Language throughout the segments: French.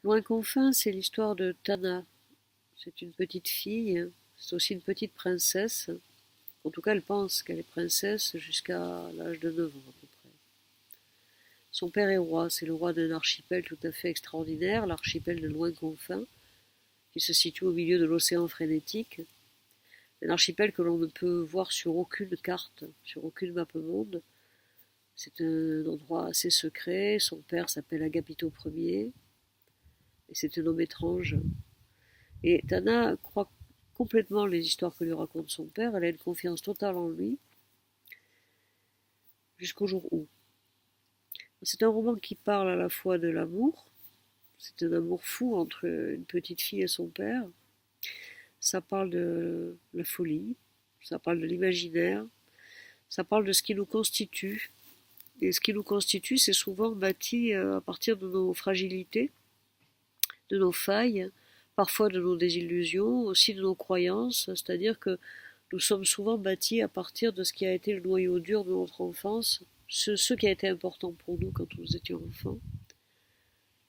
Loin confin, c'est l'histoire de Tana. C'est une petite fille, c'est aussi une petite princesse. En tout cas, elle pense qu'elle est princesse jusqu'à l'âge de 9 ans à peu près. Son père est roi, c'est le roi d'un archipel tout à fait extraordinaire, l'archipel de Loin confin, qui se situe au milieu de l'océan frénétique. Un archipel que l'on ne peut voir sur aucune carte, sur aucune map monde. C'est un endroit assez secret. Son père s'appelle Agapito Ier, et c'est un homme étrange. Et Tana croit complètement les histoires que lui raconte son père. Elle a une confiance totale en lui, jusqu'au jour où. C'est un roman qui parle à la fois de l'amour, c'est un amour fou entre une petite fille et son père. Ça parle de la folie, ça parle de l'imaginaire, ça parle de ce qui nous constitue. Et ce qui nous constitue, c'est souvent bâti à partir de nos fragilités, de nos failles, parfois de nos désillusions, aussi de nos croyances. C'est-à-dire que nous sommes souvent bâtis à partir de ce qui a été le noyau dur de notre enfance, ce qui a été important pour nous quand nous étions enfants.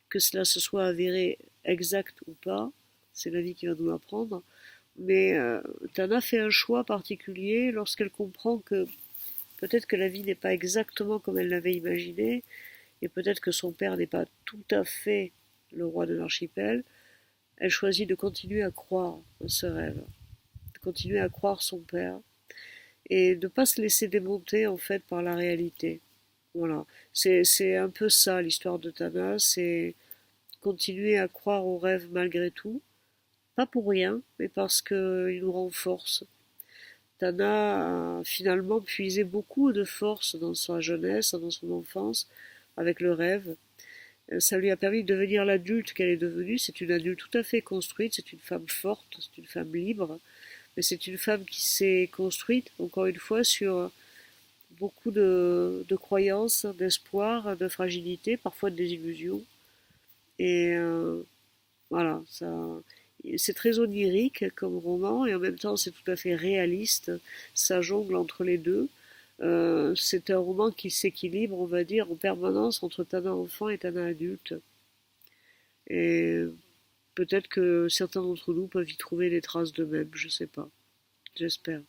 Que cela se soit avéré exact ou pas, c'est la vie qui va nous l'apprendre. Mais Tana fait un choix particulier lorsqu'elle comprend que peut-être que la vie n'est pas exactement comme elle l'avait imaginé, et peut-être que son père n'est pas tout à fait le roi de l'archipel. Elle choisit de continuer à croire dans ce rêve, de continuer à croire son père, et de ne pas se laisser démonter en fait par la réalité. Voilà, c'est un peu ça l'histoire de Tana, c'est continuer à croire au rêve malgré tout, pas pour rien, mais parce qu'il nous renforce. Tana a finalement puisé beaucoup de force dans sa jeunesse, dans son enfance, avec le rêve. Ça lui a permis de devenir l'adulte qu'elle est devenue. C'est une adulte tout à fait construite, c'est une femme forte, c'est une femme libre, mais c'est une femme qui s'est construite, encore une fois, sur beaucoup de croyances, d'espoir, de fragilité, parfois de désillusion. Et voilà, ça, c'est très onirique comme roman et en même temps c'est tout à fait réaliste. Ça jongle entre les deux. C'est un roman qui s'équilibre, on va dire, en permanence entre Tana enfant et Tana adulte. Et peut-être que certains d'entre nous peuvent y trouver des traces d'eux-mêmes, je sais pas. J'espère.